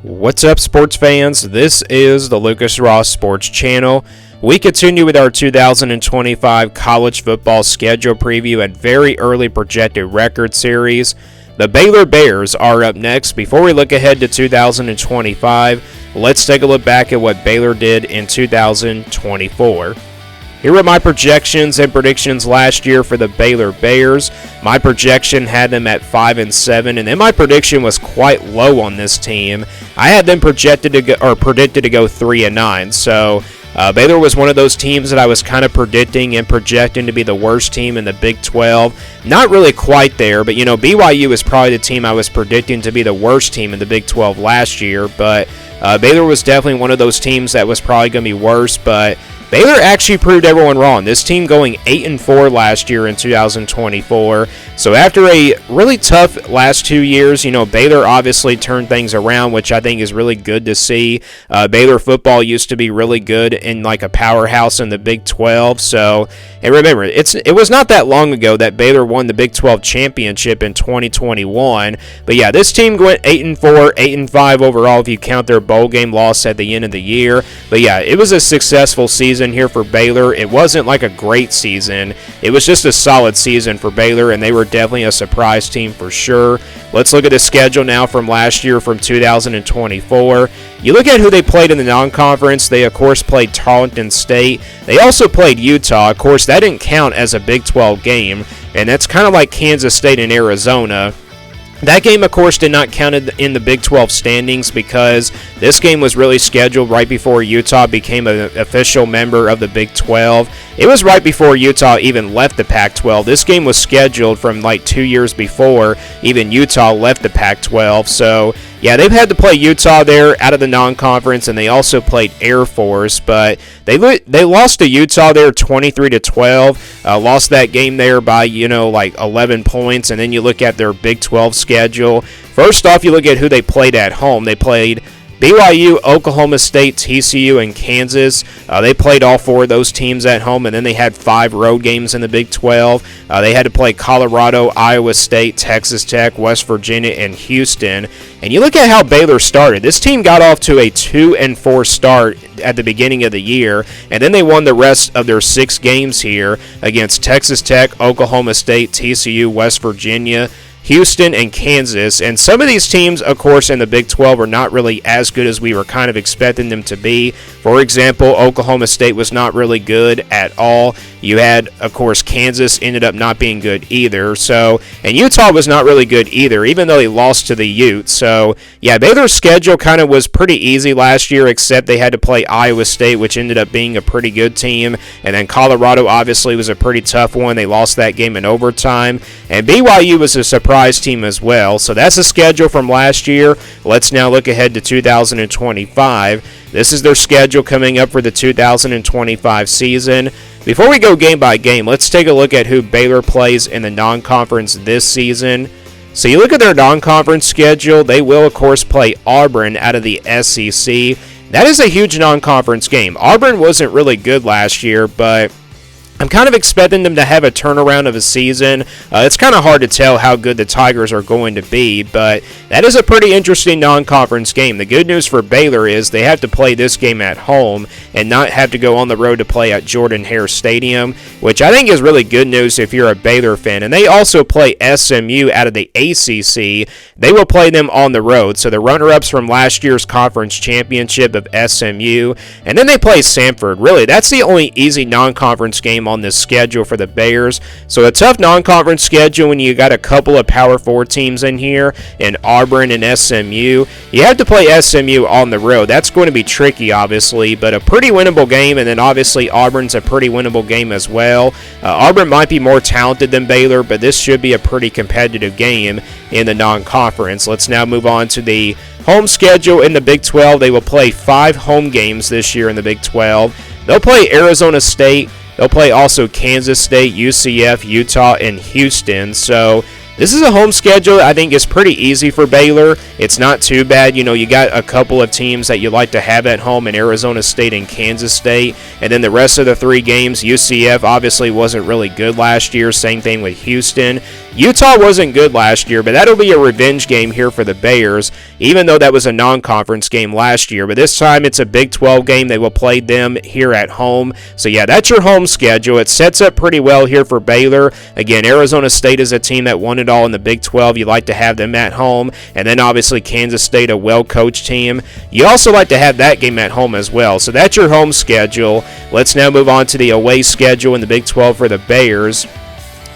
What's up, sports fans? This is the Lucas Ross Sports Channel. We continue with our 2025 college football schedule preview and very early projected record series. The Baylor Bears are up next. Before we look ahead to 2025, let's take a look back at what Baylor did in 2024. Here are my projections and predictions last year for the Baylor Bears. My projection had them at 5-7, and then my prediction was quite low on this team. I had them predicted to go 3-9. So Baylor was one of those teams that I was kind of predicting and projecting to be the worst team in the Big 12. Not really quite there, but BYU is probably the team I was predicting to be the worst team in the Big 12 last year. But Baylor was definitely one of those teams that was probably going to be worse, but Baylor actually proved everyone wrong. This team going 8-4 last year in 2024. So after a really tough last 2 years, Baylor obviously turned things around, which I think is really good to see. Baylor football used to be really good in like a powerhouse in the Big 12. So, and remember, it was not that long ago that Baylor won the Big 12 championship in 2021. But yeah, this team went 8-4, 8-5 overall if you count their bowl game loss at the end of the year. But yeah, it was a successful season here for Baylor. It wasn't like a great season. It was just a solid season for Baylor, and they were definitely a surprise team for sure. Let's look at the schedule now from last year, from 2024. You look at who they played in the non-conference. They, of course, played Tarleton State. They also played Utah. Of course, that didn't count as a Big 12 game, and that's kind of like Kansas State and Arizona. That game, of course, did not count in the Big 12 standings because this game was really scheduled right before Utah became an official member of the Big 12. It was right before Utah even left the Pac-12. This game was scheduled from like 2 years before even Utah left the Pac-12. So, yeah, they've had to play Utah there out of the non-conference, and they also played Air Force, but they lost to Utah there 23-12. Lost that game there by, like 11 points, and then you look at their Big 12 schedule. First off, you look at who they played at home. They played BYU, Oklahoma State, TCU, and Kansas. They played all four of those teams at home, and then they had 5 road games in the Big 12. They had to play Colorado, Iowa State, Texas Tech, West Virginia, and Houston. And you look at how Baylor started. This team got off to a 2-4 start at the beginning of the year, and then they won the rest of their 6 games here against Texas Tech, Oklahoma State, TCU, West Virginia, Houston, and Kansas. And some of these teams, of course, in the Big 12 are not really as good as we were kind of expecting them to be. For example, Oklahoma State was not really good at all. You had, of course, Kansas ended up not being good either. So, and Utah was not really good either, even though they lost to the Utes. So, yeah, Baylor's schedule kind of was pretty easy last year, except they had to play Iowa State, which ended up being a pretty good team. And then Colorado obviously was a pretty tough one. They lost that game in overtime. And BYU was a surprise team as well. So that's the schedule from last year. Let's now look ahead to 2025. This is their schedule coming up for the 2025 season. Before we go game by game, let's take a look at who Baylor plays in the non-conference this season. So you look at their non-conference schedule, they will, of course, play Auburn out of the SEC. That is a huge non-conference game. Auburn wasn't really good last year, but I'm kind of expecting them to have a turnaround of a season. It's kind of hard to tell how good the Tigers are going to be, but that is a pretty interesting non-conference game. The good news for Baylor is they have to play this game at home and not have to go on the road to play at Jordan-Hare Stadium, which I think is really good news if you're a Baylor fan. And they also play SMU out of the ACC. They will play them on the road. So the runner-ups from last year's conference championship of SMU, and then they play Samford. Really, that's the only easy non-conference game on this schedule for the Bears. So a tough non-conference schedule when you got a couple of Power 4 teams in here in Auburn and SMU. You have to play SMU on the road. That's going to be tricky, obviously, but a pretty winnable game, and then obviously Auburn's a pretty winnable game as well. Auburn might be more talented than Baylor, but this should be a pretty competitive game in the non-conference. Let's now move on to the home schedule in the Big 12. They will play 5 home games this year in the Big 12. They'll play Arizona State. They'll play also Kansas State, UCF, Utah, and Houston. So this is a home schedule I think is pretty easy for Baylor. It's not too bad. You got a couple of teams that you like to have at home in Arizona State and Kansas State. And then the rest of the 3 games, UCF obviously wasn't really good last year. Same thing with Houston. Utah wasn't good last year, but that'll be a revenge game here for the Bears, even though that was a non-conference game last year. But this time it's a Big 12 game. They will play them here at home. So yeah, that's your home schedule. It sets up pretty well here for Baylor. Again, Arizona State is a team that won it all in the Big 12. You like to have them at home. And then obviously Kansas State, a well-coached team. You also like to have that game at home as well. So that's your home schedule. Let's now move on to the away schedule in the Big 12 for the Bears.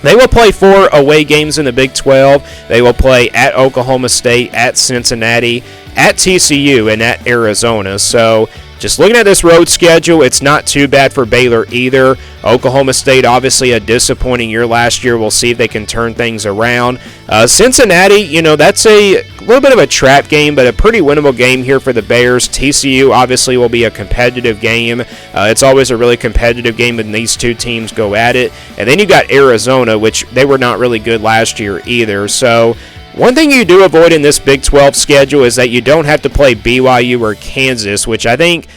They will play 4 away games in the Big 12. They will play at Oklahoma State, at Cincinnati, at TCU, and at Arizona. So just looking at this road schedule, it's not too bad for Baylor either. Oklahoma State, obviously a disappointing year last year. We'll see if they can turn things around. Cincinnati, that's a little bit of a trap game, but a pretty winnable game here for the Bears. TCU obviously will be a competitive game. It's always a really competitive game when these two teams go at it. And then you got Arizona, which they were not really good last year either. So one thing you do avoid in this Big 12 schedule is that you don't have to play BYU or Kansas, which I think,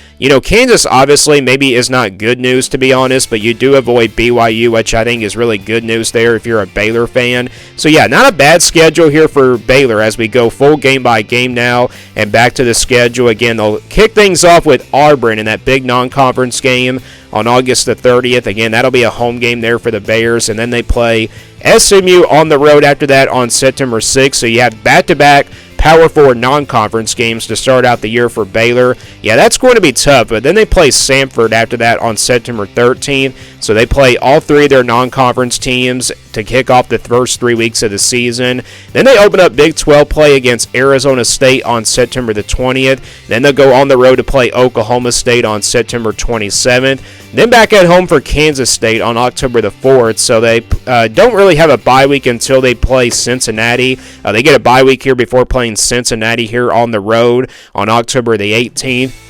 Kansas obviously maybe is not good news, to be honest, but you do avoid BYU, which I think is really good news there if you're a Baylor fan. So yeah, not a bad schedule here for Baylor as we go full game by game now and back to the schedule. Again, they'll kick things off with Auburn in that big non-conference game on August the 30th. Again, that'll be a home game there for the Bears, and then they play SMU on the road after that on September 6th. So you have back-to-back Power 4 non-conference games to start out the year for Baylor. Yeah, that's going to be tough, but then they play Samford after that on September 13th. So they play all 3 of their non-conference teams to kick off the first 3 weeks of the season. Then they open up Big 12 play against Arizona State on September the 20th. Then they'll go on the road to play Oklahoma State on September 27th. Then back at home for Kansas State on October the 4th. So they don't really have a bye week until they play Cincinnati. They get a bye week here before playing Cincinnati here on the road on October the 18th.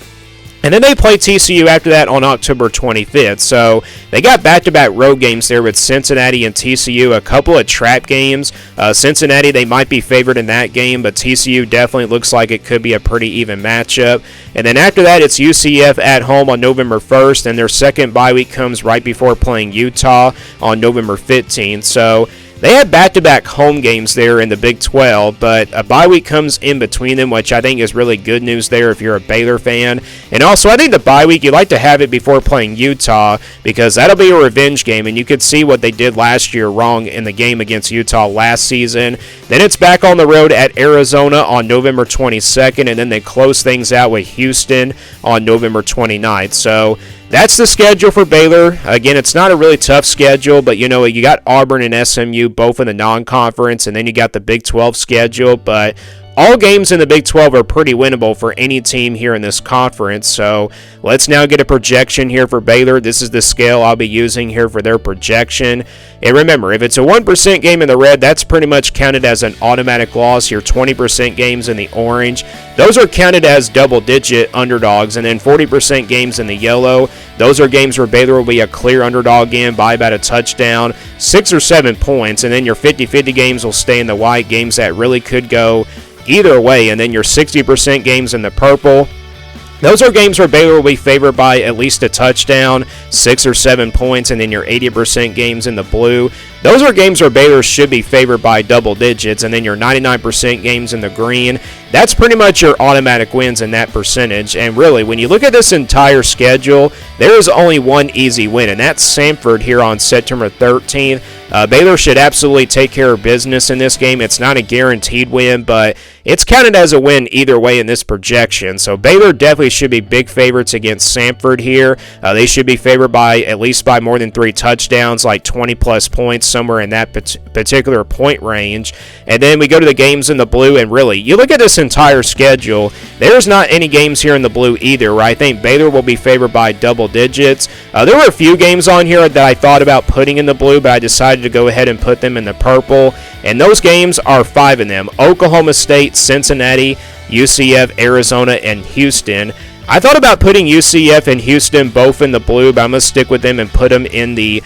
And then they play TCU after that on October 25th. So they got back-to-back road games there with Cincinnati and TCU, a couple of trap games. Cincinnati, they might be favored in that game, but TCU definitely looks like it could be a pretty even matchup. And then after that, it's UCF at home on November 1st, and their second bye week comes right before playing Utah on November 15th. So they had back-to-back home games there in the Big 12, but a bye week comes in between them, which I think is really good news there if you're a Baylor fan. And also, I think the bye week, you like to have it before playing Utah because that'll be a revenge game, and you could see what they did last year wrong in the game against Utah last season. Then it's back on the road at Arizona on November 22nd, and then they close things out with Houston on November 29th. So that's the schedule for Baylor. Again, it's not a really tough schedule, but you got Auburn and SMU both in the non-conference, and then you got the Big 12 schedule, but all games in the Big 12 are pretty winnable for any team here in this conference. So let's now get a projection here for Baylor. This is the scale I'll be using here for their projection. And remember, if it's a 1% game in the red, that's pretty much counted as an automatic loss. Your 20% games in the orange, those are counted as double-digit underdogs. And then 40% games in the yellow, those are games where Baylor will be a clear underdog in by about a touchdown, 6 or 7 points. And then your 50-50 games will stay in the white, games that really could go either way. And then your 60% games in the purple, those are games where Baylor will be favored by at least a touchdown, 6 or 7 points. And then your 80% games in the blue, those are games where Baylor should be favored by double digits. And then your 99% games in the green, that's pretty much your automatic wins in that percentage. And really, when you look at this entire schedule, there is only one easy win, and that's Samford here on September 13th. Baylor should absolutely take care of business in this game. It's not a guaranteed win, but it's counted as a win either way in this projection. So Baylor definitely should be big favorites against Samford here. They should be favored by at least by more than 3 touchdowns, like 20-plus points, somewhere in that particular point range. And then we go to the games in the blue, and really, you look at this entire schedule, there's not any games here in the blue either, where I think Baylor will be favored by double digits. There were a few games on here that I thought about putting in the blue, but I decided to go ahead and put them in the purple. And those games are 5 of them: Oklahoma State, Cincinnati, UCF, Arizona, and Houston. I thought about putting UCF and Houston both in the blue, but I'm going to stick with them and put them in the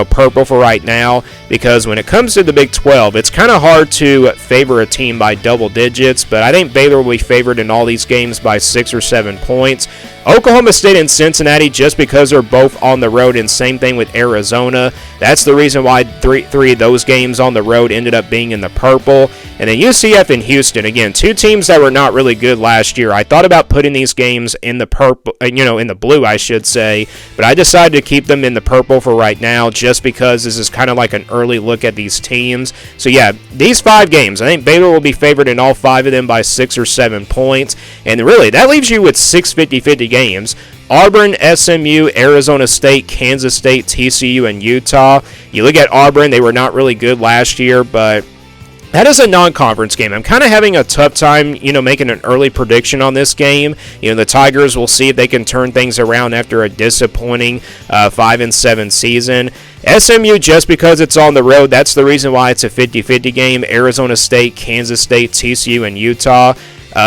purple for right now, because when it comes to the Big 12, it's kind of hard to favor a team by double digits, but I think Baylor will be favored in all these games by 6 or 7 points. Oklahoma State and Cincinnati, just because they're both on the road, and same thing with Arizona. That's the reason why three of those games on the road ended up being in the purple. And then UCF and Houston, again, two teams that were not really good last year. I thought about putting these games in the purple, in the blue, I should say, but I decided to keep them in the purple for right now just because this is kind of like an early look at these teams. So yeah, these 5 games, I think Baylor will be favored in all 5 of them by 6 or 7 points. And really, that leaves you with 6 50-50 games. Auburn, SMU, Arizona State, Kansas State, TCU, and Utah. You look at Auburn, they were not really good last year, but that is a non-conference game. I'm kind of having a tough time, making an early prediction on this game. The Tigers, will see if they can turn things around after a disappointing 5-7 season. SMU, just because it's on the road, that's the reason why it's a 50-50 game. Arizona State, Kansas State, TCU, and Utah.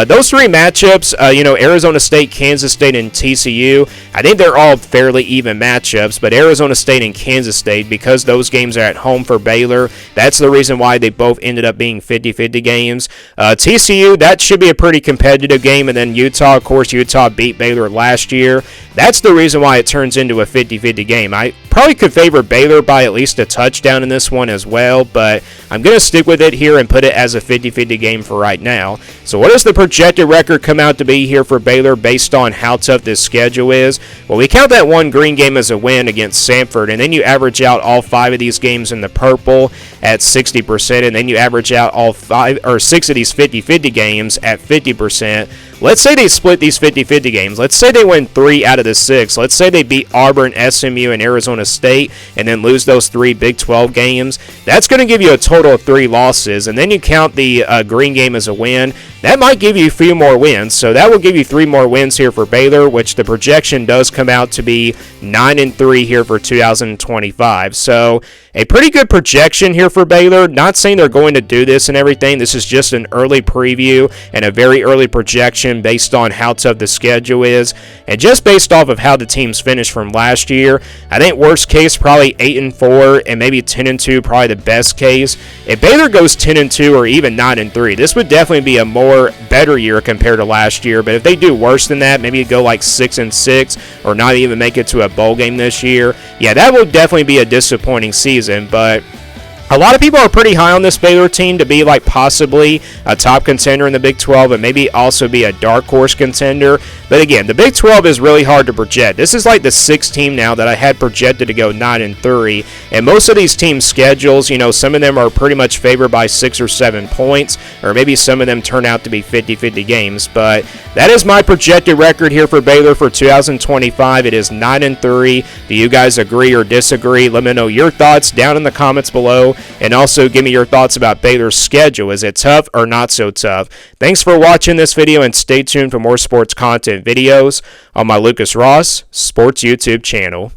Those 3 matchups, Arizona State, Kansas State, and TCU, I think they're all fairly even matchups, but Arizona State and Kansas State, because those games are at home for Baylor, that's the reason why they both ended up being 50-50 games. TCU, that should be a pretty competitive game, and then Utah, of course, Utah beat Baylor last year. That's the reason why it turns into a 50-50 game. I probably could favor Baylor by at least a touchdown in this one as well, but I'm going to stick with it here and put it as a 50-50 game for right now. So what does the projected record come out to be here for Baylor based on how tough this schedule is? Well, we count that one green game as a win against Samford, and then you average out all 5 of these games in the purple at 60%, and then you average out all 5 or 6 of these 50-50 games at 50%. Let's say they split these 50-50 games. Let's say they win 3 out of the 6. Let's say they beat Auburn, SMU, and Arizona State, and then lose those 3 Big 12 games. That's going to give you a total of 3 losses, and then you count the green game as a win. That might give you a few more wins, so that will give you 3 more wins here for Baylor, which the projection does come out to be 9-3 here for 2025. So a pretty good projection here for Baylor. Not saying they're going to do this and everything. This is just an early preview and a very early projection based on how tough the schedule is, and just based off of how the teams finished from last year. I think worst case probably 8-4 and maybe 10-2 probably the best case. If Baylor goes 10-2 or even 9-3, this would definitely be a better year compared to last year. But if they do worse than that, maybe go like 6-6 or not even make it to a bowl game this year, yeah, that would definitely be a disappointing season. But a lot of people are pretty high on this Baylor team to be like possibly a top contender in the Big 12 and maybe also be a dark horse contender. But again, the Big 12 is really hard to project. This is like the 6th team now that I had projected to go 9-3. And most of these teams' schedules, some of them are pretty much favored by 6 or 7 points, or maybe some of them turn out to be 50-50 games. But that is my projected record here for Baylor for 2025. It is 9-3. Do you guys agree or disagree? Let me know your thoughts down in the comments below. And also give me your thoughts about Baylor's schedule. Is it tough or not so tough? Thanks for watching this video, and stay tuned for more sports content videos on my Lucas Ross Sports YouTube channel.